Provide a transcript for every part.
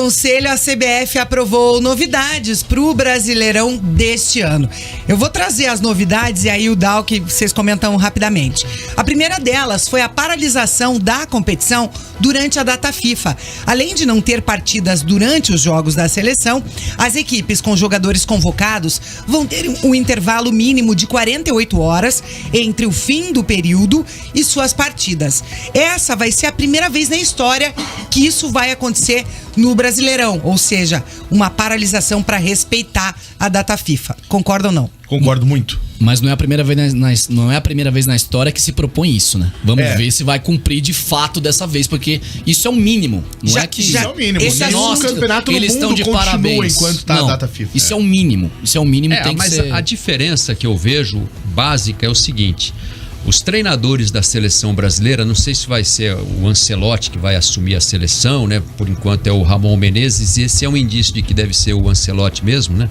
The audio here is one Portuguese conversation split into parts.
Conselho, a CBF aprovou novidades para o Brasileirão deste ano. Eu vou trazer as novidades e aí o Dal que vocês comentam rapidamente. A primeira delas foi a paralisação da competição durante a data FIFA. Além de não ter partidas durante os jogos da seleção, as equipes com jogadores convocados vão ter um intervalo mínimo de 48 horas entre o fim do período e suas partidas. Essa vai ser a primeira vez na história que isso vai acontecer no Brasileirão, ou seja, uma paralisação para respeitar a data FIFA. Concorda ou não? Concordo muito. Mas não é a primeira vez na história que se propõe isso, né? Vamos ver se vai cumprir de fato dessa vez, porque isso é o mínimo. Não é que isso é o mínimo. Nossa, campeonato no eles mundo estão de parabéns enquanto tá a data FIFA. Isso é o mínimo. Isso é o mínimo. Tem mas que ser... a diferença que eu vejo básica é o seguinte: os treinadores da seleção brasileira, não sei se vai ser o Ancelotti que vai assumir a seleção, né? Por enquanto é o Ramon Menezes, e esse é um indício de que deve ser o Ancelotti mesmo, né?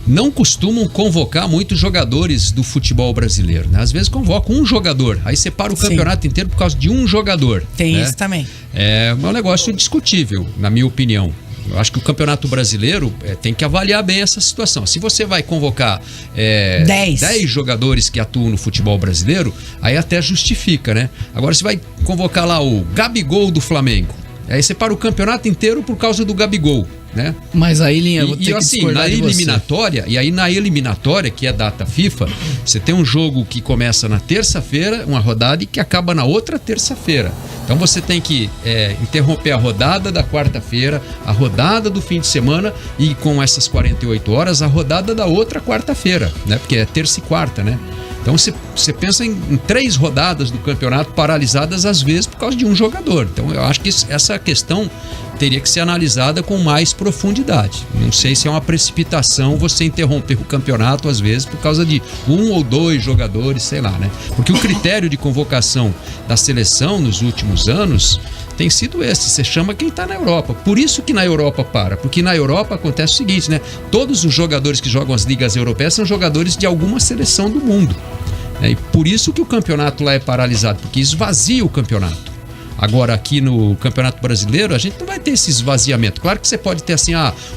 Não costumam convocar muitos jogadores do futebol brasileiro, né? Às vezes convocam um jogador, aí separa o campeonato inteiro por causa de um jogador. Tem né? isso também. É um negócio discutível, na minha opinião. Eu acho que o Campeonato Brasileiro tem que avaliar bem essa situação. Se você vai convocar 10 jogadores que atuam no futebol brasileiro, aí até justifica, né? Agora, se vai convocar lá o Gabigol do Flamengo, aí você para o campeonato inteiro por causa do Gabigol, né? Mas aí, Linha, eu vou ter que discordar de você. E aí na eliminatória, que é data FIFA, você tem um jogo que começa na terça-feira, uma rodada, e que acaba na outra terça-feira. Então você tem que interromper a rodada da quarta-feira, a rodada do fim de semana e com essas 48 horas, a rodada da outra quarta-feira, né? Porque é terça e quarta, né? Então você pensa em 3 rodadas do campeonato paralisadas às vezes por causa de um jogador. Então eu acho que essa questão teria que ser analisada com mais profundidade. Não sei se é uma precipitação você interromper o campeonato às vezes por causa de 1 ou 2 jogadores, sei lá, né? Porque o critério de convocação da seleção nos últimos anos tem sido esse, você chama quem está na Europa. Por isso que na Europa porque na Europa acontece o seguinte, né? Todos os jogadores que jogam as ligas europeias são jogadores de alguma seleção do mundo. E por isso que o campeonato lá é paralisado, porque esvazia o campeonato. Agora, aqui no Campeonato Brasileiro, a gente não vai ter esse esvaziamento. Claro que você pode ter assim,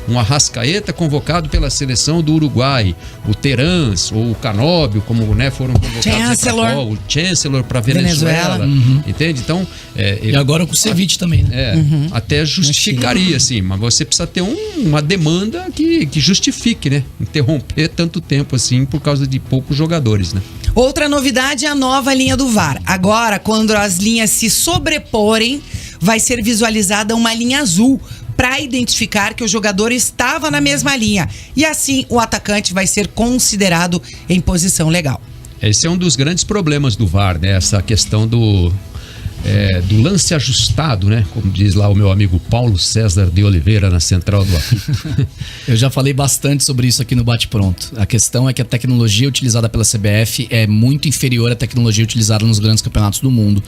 um Arrascaeta convocado pela seleção do Uruguai, o Terans ou o Canóbio, como foram convocados o Chancellor para Venezuela. Entende? Então, e agora com o Ceviche também, né? Até justificaria, assim, mas você precisa ter uma demanda que justifique, né? Interromper tanto tempo assim por causa de poucos jogadores, né? Outra novidade é a nova linha do VAR. Agora, quando as linhas se sobreporem, vai ser visualizada uma linha azul para identificar que o jogador estava na mesma linha. E assim, o atacante vai ser considerado em posição legal. Esse é um dos grandes problemas do VAR, né? Essa questão do lance ajustado, né? Como diz lá o meu amigo Paulo César de Oliveira na Central do Apito. Eu já falei bastante sobre isso aqui no Bate Pronto. A questão é que a tecnologia utilizada pela CBF é muito inferior à tecnologia utilizada nos grandes campeonatos do mundo.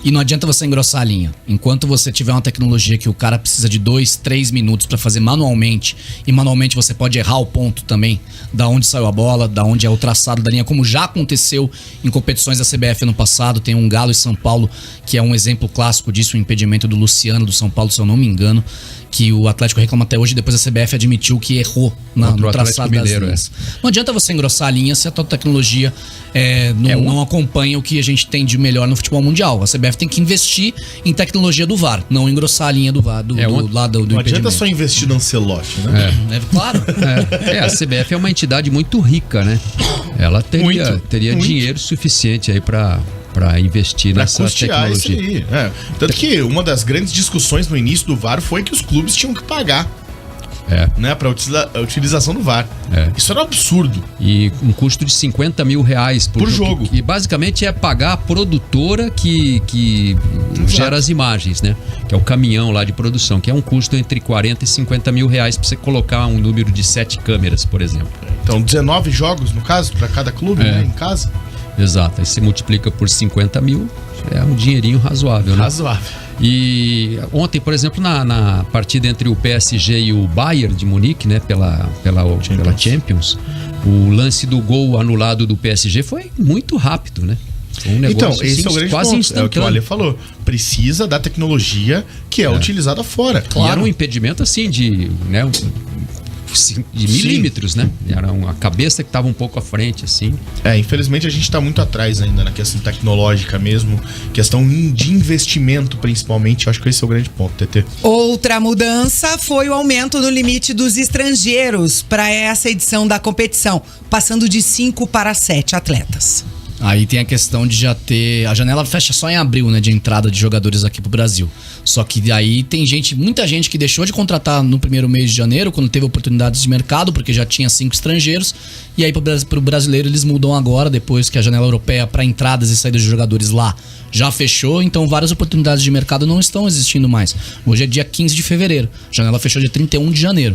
E não adianta você engrossar a linha. Enquanto você tiver uma tecnologia que o cara precisa de 2, 3 minutos para fazer manualmente, e manualmente você pode errar o ponto também, da onde saiu a bola, da onde é o traçado da linha, como já aconteceu em competições da CBF no passado. Tem um Galo e São Paulo, que é um exemplo clássico disso, o impedimento do Luciano do São Paulo, se eu não me engano, que o Atlético reclama até hoje, depois a CBF admitiu que errou no traçado das linhas. Não adianta você engrossar a linha se a tua tecnologia não acompanha o que a gente tem de melhor no futebol mundial. A CBF tem que investir em tecnologia do VAR, não engrossar a linha do VAR, do lado do impedimento. Não adianta só investir no Ancelotti, né? Claro. A CBF é uma entidade muito rica, né? Ela teria dinheiro suficiente aí para investir nessa tecnologia. Isso aí. Tanto que uma das grandes discussões no início do VAR foi que os clubes tinham que pagar, né, para a utilização do VAR. Isso era um absurdo. E um custo de R$50 mil por jogo. E basicamente é pagar a produtora que gera as imagens, né? Que é o caminhão lá de produção, que é um custo entre R$40 e R$50 mil para você colocar um número de 7 câmeras, por exemplo. Então 19 jogos, no caso, para cada clube, né, em casa. Exato, aí você multiplica por 50 mil, é um dinheirinho razoável, né? Razoável. E ontem, por exemplo, na partida entre o PSG e o Bayern de Munique, né, pela Champions, o lance do gol anulado do PSG foi muito rápido, né? Um negócio, então, assim, esse é o grande quase ponto. É o instantâneo. que o Ale falou. Precisa da tecnologia que é utilizada fora. E era um impedimento assim de, né, de milímetros, né? Era uma cabeça que estava um pouco à frente, assim. Infelizmente a gente está muito atrás ainda na questão tecnológica mesmo, questão de investimento principalmente. Eu acho que esse é o grande ponto, TT. Outra mudança foi o aumento no limite dos estrangeiros para essa edição da competição, passando de 5 para 7 atletas. Aí tem a questão de já ter... A janela fecha só em abril, né? De entrada de jogadores aqui pro Brasil. Só que aí tem muita gente que deixou de contratar no primeiro mês de janeiro, quando teve oportunidades de mercado, porque já tinha 5 estrangeiros. E aí pro brasileiro eles mudam agora, depois que a janela europeia para entradas e saídas de jogadores lá já fechou. Então várias oportunidades de mercado não estão existindo mais. Hoje é dia 15 de fevereiro. A janela fechou dia 31 de janeiro.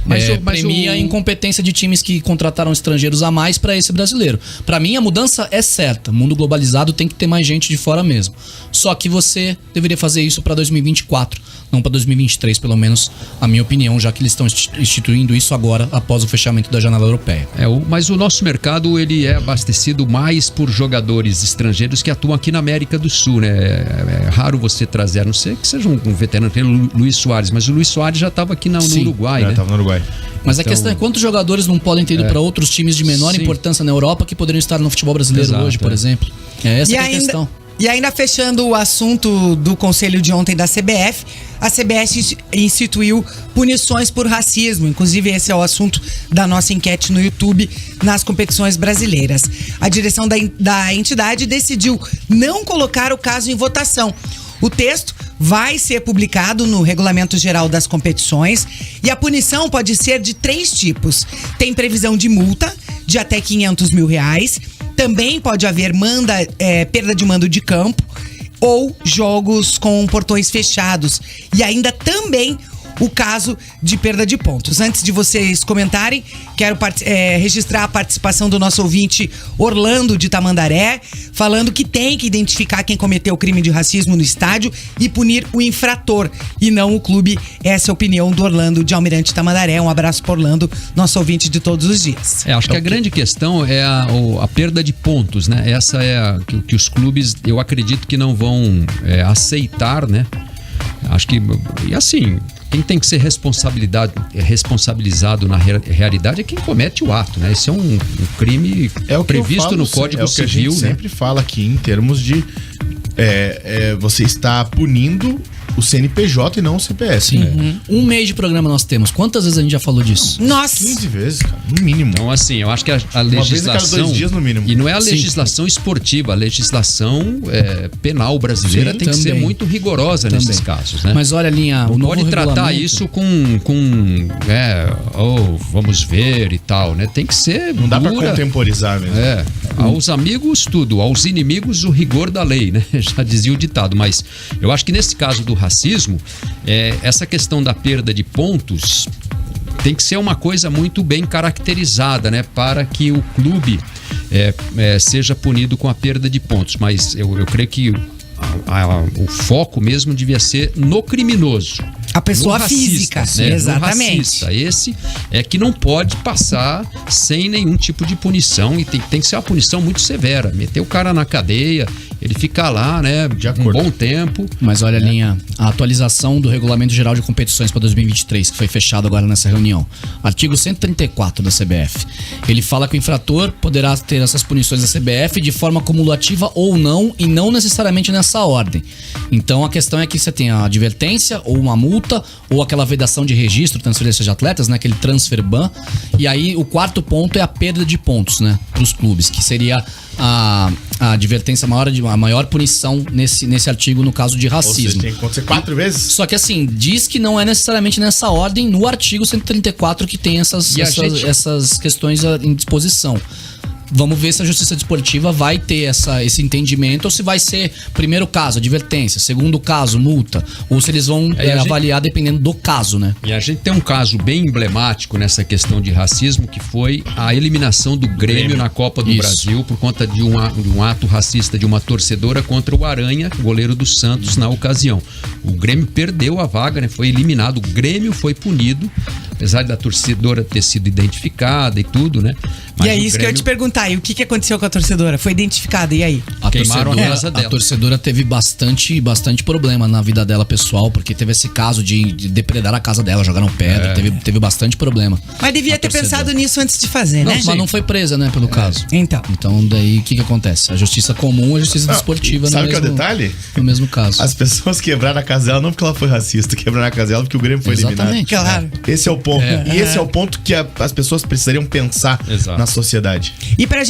Mas premia a incompetência de times que contrataram estrangeiros a mais para esse brasileiro. Para mim, a mudança é certa. Mundo globalizado tem que ter mais gente de fora mesmo. Só que você deveria fazer isso para 2024, não para 2023, pelo menos a minha opinião, já que eles estão instituindo isso agora, após o fechamento da janela europeia. Mas o nosso mercado, ele é abastecido mais por jogadores estrangeiros que atuam aqui na América do Sul, né? É raro você trazer, a não ser que seja um veterano, tem o Luiz Soares, mas o Luiz Soares já estava aqui no Uruguai, né? Estava no Uruguai. Mas então, a questão é quantos jogadores não podem ter ido para outros times de menor importância na Europa que poderiam estar no futebol brasileiro hoje, por exemplo. Essa é a questão. E ainda fechando o assunto do conselho de ontem da CBF, a CBF instituiu punições por racismo. Inclusive, esse é o assunto da nossa enquete no YouTube nas competições brasileiras. A direção da entidade decidiu não colocar o caso em votação. O texto vai ser publicado no Regulamento Geral das Competições e a punição pode ser de 3 tipos. Tem previsão de multa de até R$500 mil. Também pode haver perda de mando de campo ou jogos com portões fechados. E ainda também o caso de perda de pontos. Antes de vocês comentarem, quero registrar a participação do nosso ouvinte Orlando de Tamandaré, falando que tem que identificar quem cometeu o crime de racismo no estádio e punir o infrator, e não o clube. Essa é a opinião do Orlando de Almirante Tamandaré. Um abraço para Orlando, nosso ouvinte de todos os dias. Acho que a grande questão é a perda de pontos, né? Essa é que os clubes, eu acredito que não vão aceitar, né? Acho que, e assim, quem tem que ser responsabilizado na realidade é quem comete o ato, né? Esse é um crime previsto no Código Civil, a gente né? sempre fala aqui em termos de você está punindo o CNPJ e não o CPF. Sim. Um mês de programa nós temos. Quantas vezes a gente já falou disso? Nossa! 15 vezes, cara, no mínimo. Então, assim, eu acho que a legislação... Uma vez a cada 2 dias, no mínimo. E não é a legislação esportiva, a legislação penal brasileira tem que ser muito rigorosa nesses casos, né? Mas olha, Linha, não pode tratar isso com vamos ver e tal, né? Tem que ser não dá pra contemporizar mesmo. Aos amigos tudo, aos inimigos o rigor da lei, né? Já dizia o ditado, mas eu acho que nesse caso do racismo, essa questão da perda de pontos tem que ser uma coisa muito bem caracterizada, né? Para que o clube seja punido com a perda de pontos. Mas eu creio que o foco mesmo devia ser no criminoso. A pessoa racista, física, né? exatamente. No racista. Esse é que não pode passar sem nenhum tipo de punição, e tem que ser uma punição muito severa. Meter o cara na cadeia, ele fica lá, né, um bom tempo. Mas olha, Linha, a atualização do Regulamento Geral de Competições para 2023, que foi fechado agora nessa reunião. Artigo 134 da CBF. Ele fala que o infrator poderá ter essas punições da CBF de forma cumulativa ou não, e não necessariamente nessa ordem. Então a questão é que você tem a advertência ou uma multa, ou aquela vedação de registro, transferência de atletas, né, aquele transfer ban. E aí o quarto ponto é a perda de pontos, né, para os clubes, que seria a advertência maior, a maior punição nesse artigo no caso de racismo. Ou seja, tem que acontecer 4 vezes? Só que assim, diz que não é necessariamente nessa ordem no artigo 134 que tem essas questões em disposição. Vamos ver se a Justiça Desportiva vai ter esse entendimento, ou se vai ser, primeiro caso, advertência, segundo caso, multa, ou se eles vão avaliar dependendo do caso, né? E a gente tem um caso bem emblemático nessa questão de racismo, que foi a eliminação do Grêmio na Copa do Brasil por conta de um ato racista de uma torcedora contra o Aranha, goleiro do Santos, na ocasião. O Grêmio perdeu a vaga, né? Foi eliminado, o Grêmio foi punido apesar da torcedora ter sido identificada e tudo, né? Mas e é o isso que eu ia te perguntar. E o que aconteceu com a torcedora? Foi identificada, e aí? Queimaram a casa dela. A torcedora teve bastante problema na vida dela pessoal, porque teve esse caso de depredar a casa dela, jogaram pedra, teve bastante problema. Mas devia ter pensado nisso antes de fazer, né? Mas não foi presa, né, pelo caso. Então daí o que acontece? A justiça comum e a justiça desportiva sabe qual é o detalhe? No mesmo caso. As pessoas quebraram a casa dela não porque ela foi racista, quebraram a casa dela porque o Grêmio foi eliminado. Claro. Esse é o ponto. E esse é o ponto que as pessoas precisariam pensar na sociedade. E pra gente